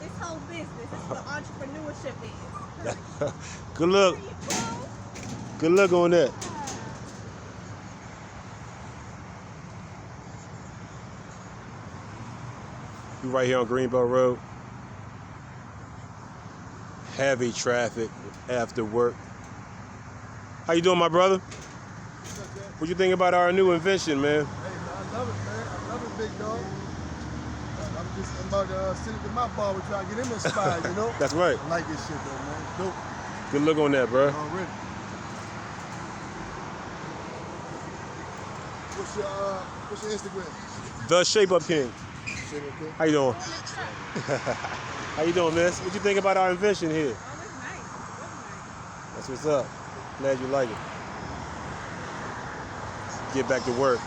this whole business. This is what entrepreneurship is. Good luck. Good luck on that. We right here on Greenbelt Road. Heavy traffic after work. How you doing, my brother? What you think about our new invention, man? Hey, man, I love it, man. I love it, big dog. I'm about to send it to my barber, try to get him inspired, you know? That's right. I like this shit, though, man. It's dope. Good look on that, bro. Already. What's your Instagram? The Shape Up King. Shape Up King. How you doing? How you doing, miss? What you think about our invention here? Oh, it's nice. It's That's what's up. Glad you like it. Get back to work.